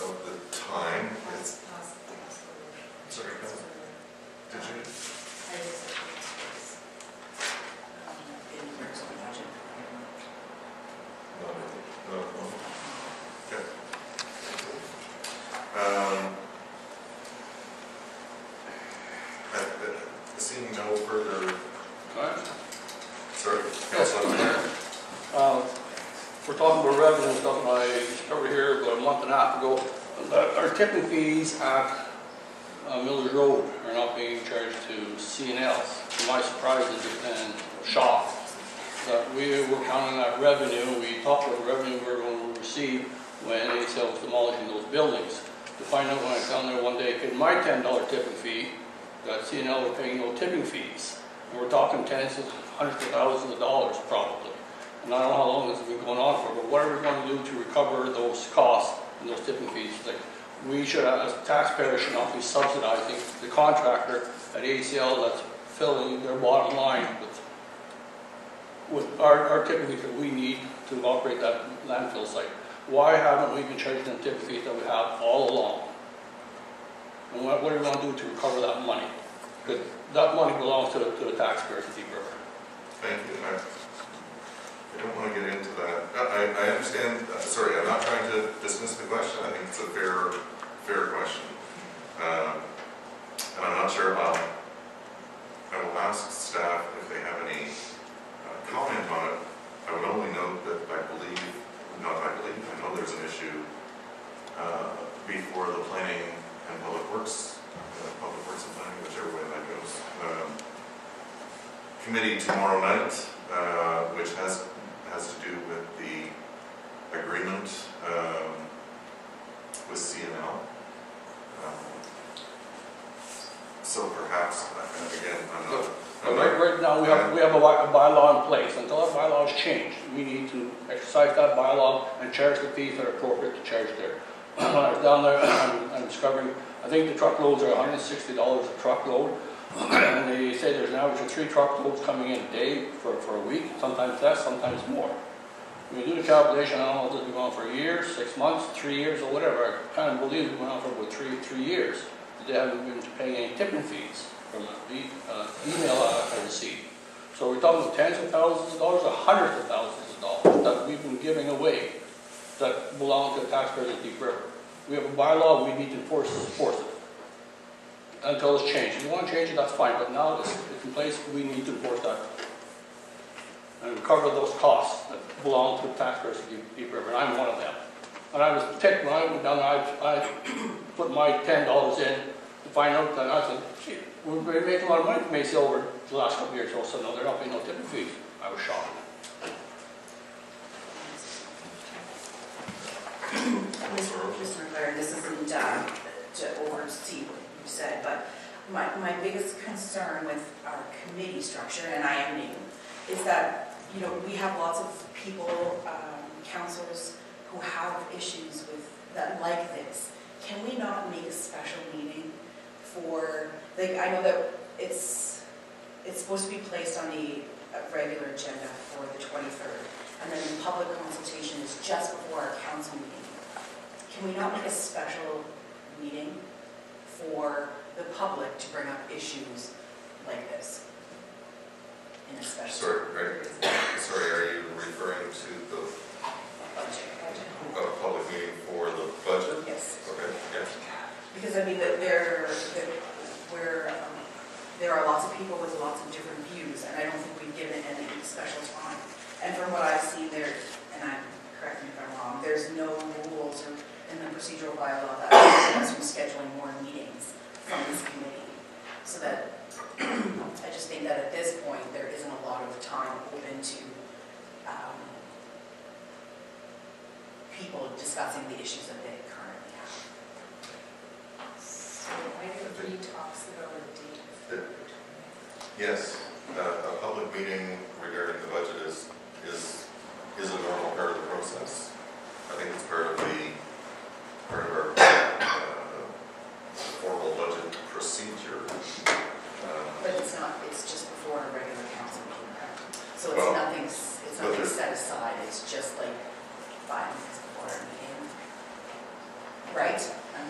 of the time. It's, sorry, did you? No. Okay. Seeing no further. Sorry, Councilor Mayor. We're talking about revenue stuff, and I over here about a month and a half ago. Our tipping fees at Millers Road are not being charged to C&L. To my surprise and shock that we were counting that revenue. We talked about the revenue we were going to receive when ACL was demolishing those buildings. To find out when I was down there one day, paid my $10 tipping fee, that C&L were paying no tipping fees. And we're talking tens of hundreds of thousands of dollars probably. And I don't know how long this has been going on for, but what are we going to do to recover those costs and those tipping fees? Like, we should, as taxpayers, should not be subsidizing the contractor at ACL that's filling their bottom line with our tipping fees that we need to operate that landfill site. Why haven't we been charging them tipping fees that we have all along? And what are we going to do to recover that money? Because that money belongs to the taxpayers of Deep River. Thank you. I don't want to get into that. I understand. Sorry, I'm not trying to dismiss the question. I think it's a fair question. And I'm not sure. I will ask staff if they have any comment on it. I would only note that I know there's an issue before the Planning and Public Works and Planning, whichever way that goes, committee tomorrow night, which has to do with the agreement with C&L. So perhaps, again, I'm not. Right now we have a bylaw in place. Until that bylaw is changed, we need to exercise that bylaw and charge the fees that are appropriate to charge there. When I was down there, I'm discovering, I think the truckloads are $160 a truckload, and they say there's an average of 3 truckloads coming in a day for a week, sometimes less, sometimes more. When you do the calculation, I don't know if this has been going on for a year, 6 months, 3 years, or whatever. I kind of believe it went on for about three years. They haven't been paying any tipping fees from the email I received. So we're talking about tens of thousands of dollars or hundreds of thousands of dollars that we've been giving away that belong to the taxpayers of Deep River. We have a bylaw, we need to enforce it until it's changed. If you want to change it, that's fine, but now it's in place, we need to enforce that and recover those costs that belong to the taxpayers of Deep River, and I'm one of them. And I was ticked when I went down there, I put my $10 in to find out that I said, gee, we're making a lot of money from Macy over the last couple of years. Also, no, they're not paying no tipping fees. I was shocked. Mr. McLaren, this isn't to oversee what you said, but my biggest concern with our committee structure, and I am new, is that, you know, we have lots of people, councillors, who have issues with that like this. Can we not make a special meeting for, like, I know that it's supposed to be placed on the regular agenda for the 23rd, and then the public consultation is just before our council meeting. Can we not make a special meeting for the public to bring up issues like this in a special? Sorry, are you referring to the public meeting for the budget? Yes. Okay. Yes. Because I mean that there are lots of people with lots of different views, and I don't think we've given any special time. And from what I've seen there, and correct me if I'm wrong, there's no rules or in the procedural bylaw that prevents from scheduling more meetings from this committee. So that I just think that at this point there isn't a lot of time open to people discussing the issues that they currently have. So item 3 talks about a date. Yes, a public meeting regarding the budget is a normal part of the process. I think it's part of our formal budget procedure. But it's not. It's just before a regular council meeting, right? So it's Well, nothing. It's nothing set aside. It's just like 5 minutes before our meeting. right? I'm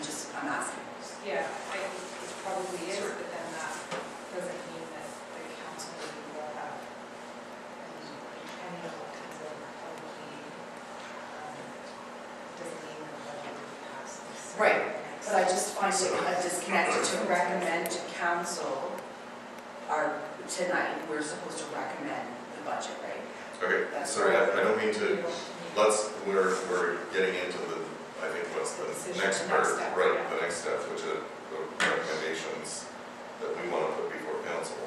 asking. Yeah, I think it probably is, but then that doesn't mean that the council meeting will have, depending on what comes out of the public meeting, doesn't mean that the budget will be passed this. Right, next. but I just find it a disconnect to recommend to council, tonight, we're supposed to recommend the budget, right? Okay, That's sorry, I right. don't mean to, We don't need- we're getting into the, I think what's the Decision, next the part, next step, right, yeah. the next step, which are the recommendations that we want to put before council.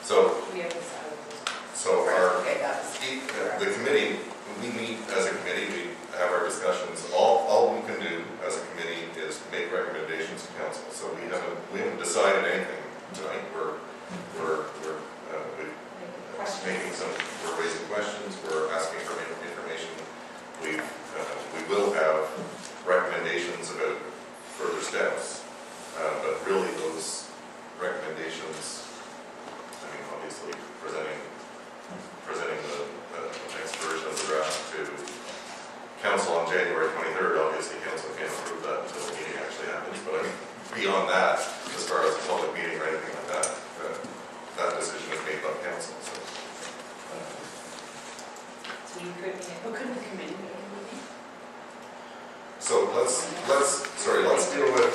So, We have decided those. so Right, our, okay, that was, the committee, we meet as a committee, we have our discussions. All we can do as a committee is make recommendations to council. So we haven't decided anything tonight. We're we're raising questions, we're asking for information. We will have recommendations about further steps, but really those recommendations, I mean, obviously presenting the next version of the draft to council on January 23rd, obviously council can't approve that until the meeting actually happens, but I mean, beyond that, as far as a public meeting or anything like that, that decision is made by council, so. So you could, who couldn't the committee make a meeting? So let's deal with,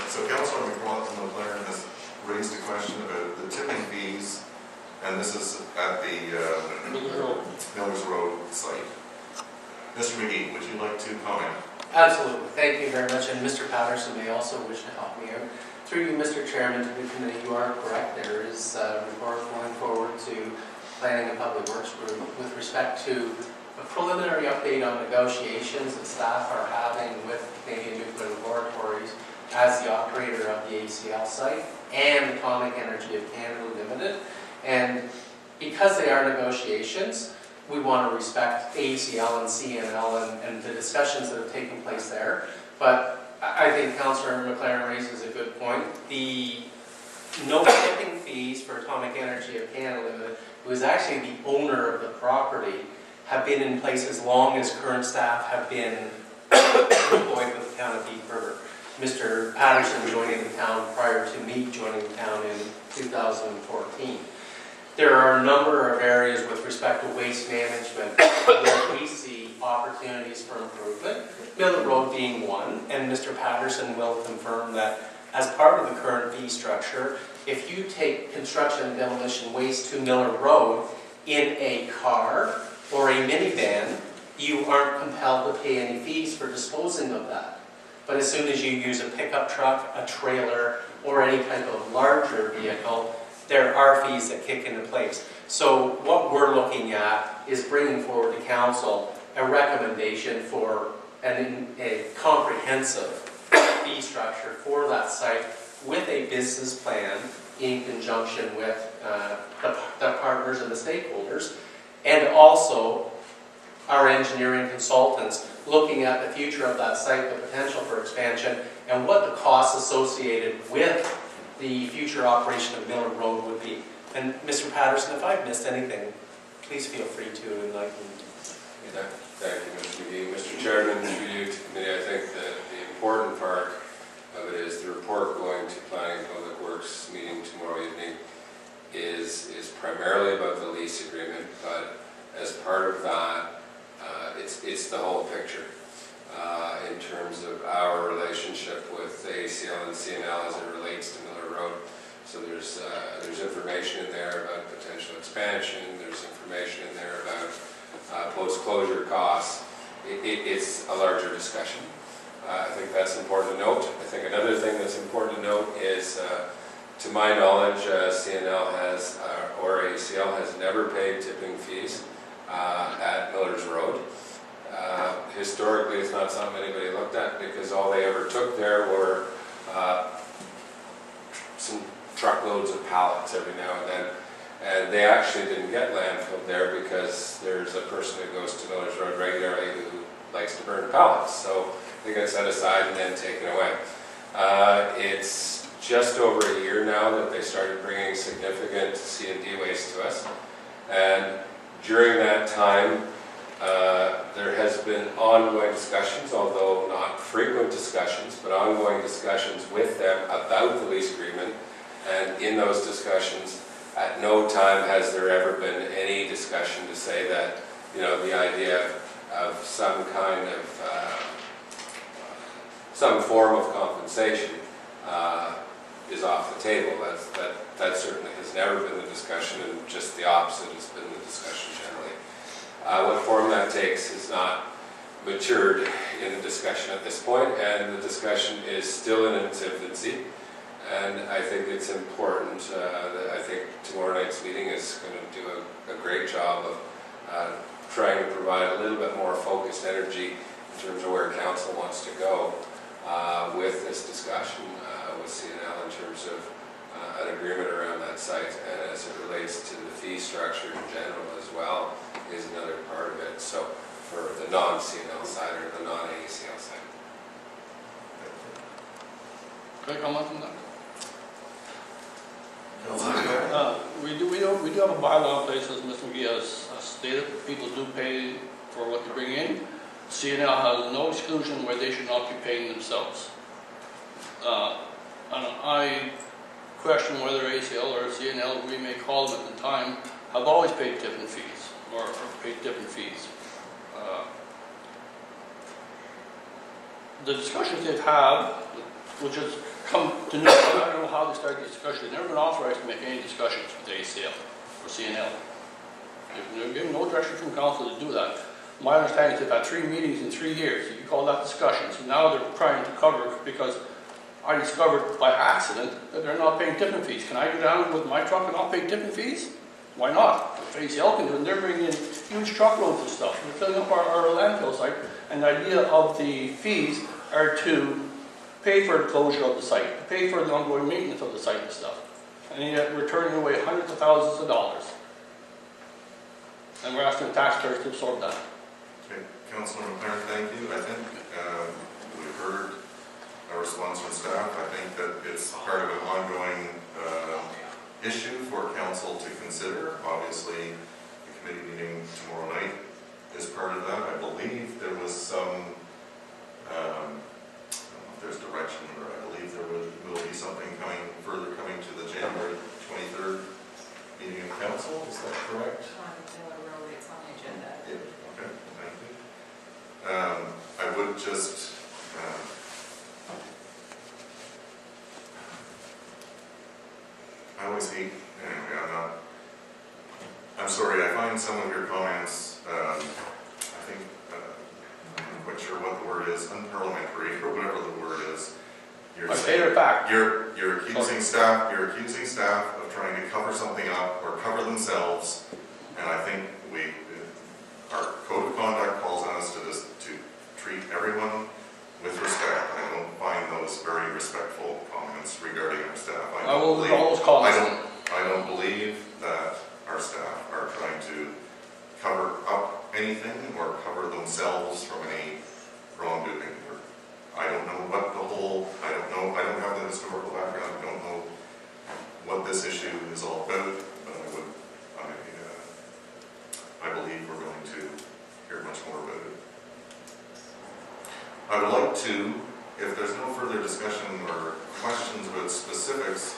so Councilor McLaren has raised a question about the tipping fees, and this is at the Millers Road site. Mr. McGee, would you like to comment? Absolutely. Thank you very much. And Mr. Patterson may also wish to help me out. Through you, Mr. Chairman, to the committee, you are correct. There is a report going forward to Planning and Public Works Group with respect to a preliminary update on negotiations that staff are having with Canadian Nuclear Laboratories as the operator of the ACL site and Atomic Energy of Canada Limited. And because they are negotiations, we want to respect ACL and CNL and the discussions that have taken place there. But I think Councillor McLaren raises a good point. The no tipping fees for Atomic Energy of Canada Limited, who is actually the owner of the property, have been in place as long as current staff have been employed with the town of Deep River. Mr. Patterson joining the town prior to me joining the town in 2014. There are a number of areas with respect to waste management where we see opportunities for improvement, Miller Road being one, and Mr. Patterson will confirm that as part of the current fee structure, if you take construction and demolition waste to Miller Road in a car or a minivan, you aren't compelled to pay any fees for disposing of that. But as soon as you use a pickup truck, a trailer, or any type of larger vehicle, there are fees that kick into place. So what we're looking at is bringing forward to council a recommendation for a comprehensive fee structure for that site with a business plan in conjunction with the partners and the stakeholders, and also our engineering consultants looking at the future of that site, the potential for expansion, and what the costs associated with the future operation of Miller Road would be. And Mr. Patterson, if I've missed anything, please feel free to enlighten me. Thank you, Mr. McGee. Mr. Chairman, through you to committee, I think that the important part of it is the report going to Planning and Public Works meeting tomorrow evening is primarily about the lease agreement, but as part of that, it's the whole picture in terms of our relationship with ACL and CNL as it relates to Miller Road. So there's information in there about potential expansion, there's information in there about post-closure costs. It's a larger discussion. I think that's important to note. I think another thing that's important to note is, to my knowledge, CNL has, or ACL has never paid tipping fees at Miller's Road. Historically, it's not something anybody looked at because all they ever took there were some truckloads of pallets every now and then. And they actually didn't get landfilled there because there's a person who goes to Miller's Road regularly who likes to burn pallets. So they get set aside and then taken away. It's just over a year now that they started bringing significant C&D waste to us. And during that time, there has been ongoing discussions, although not frequent discussions, but ongoing discussions with them about the lease agreement. And in those discussions, at no time has there ever been any discussion to say that, you know, the idea of some kind of, some form of compensation is off the table. That certainly has never been the discussion, and just the opposite has been the discussion generally. What form that takes is not matured in the discussion at this point, and the discussion is still in its infancy. And I think it's important that I think tomorrow night's meeting is going to do a great job of trying to provide a little bit more focused energy in terms of where council wants to go with this discussion with CNL in terms of an agreement around that site, and as it relates to the fee structure in general as well is another part of it. So for the non-CNL side or the non-AECL side. Can I comment on that? We do have a bylaw in place, as Mr. McGee has stated. People do pay for what they bring in. CNL has no exclusion where they should not be paying themselves. And I question whether ACL or CNL, we may call them at the time, have always paid different fees or paid different fees. The discussions they've had, which has come to new, I don't know how they started this discussion. They've never been authorized to make any discussions with the ACL or CNL. They've given no direction from council to do that. My understanding is they've had 3 meetings in 3 years. You call that discussions. So now they're trying to cover, because I discovered by accident that they're not paying tipping fees. Can I go down with my truck and not pay tipping fees? Why not? If ACL can do it, they're bringing in huge truckloads of stuff. They're filling up our landfill site, and the idea of the fees are to pay for the closure of the site, to pay for the ongoing maintenance of the site and stuff. And yet we're turning away hundreds of thousands of dollars. And we're asking the taxpayers to absorb that. Okay, Councilor McLaren, thank you. I think we've heard a response from staff. I think that it's part of an ongoing issue for council to consider. Obviously, the committee meeting tomorrow night is part of that. I believe there was some, I don't know if there's direction, or I believe there will be something further coming to the January 23rd meeting of council. Is that correct? On Miller Road, it's on the agenda. Yeah. Okay, thank you. I would just I always hate, anyway, I'm sorry, I find some of your comments, I think, I'm not quite sure what the word is, unparliamentary, or whatever the word is. My favorite fact. You're accusing staff of trying to cover something up or cover themselves, and I think our code of conduct calls on us to treat everyone with respect. I don't find those very respectful comments regarding our staff. I will withdraw those comments. I don't believe that our staff are trying to cover up anything or cover themselves from any wrongdoing. I don't know what I don't have the historical background, I don't know what this issue is all about, but I believe we're going to hear much more about it. I would like to, if there's no further discussion or questions about specifics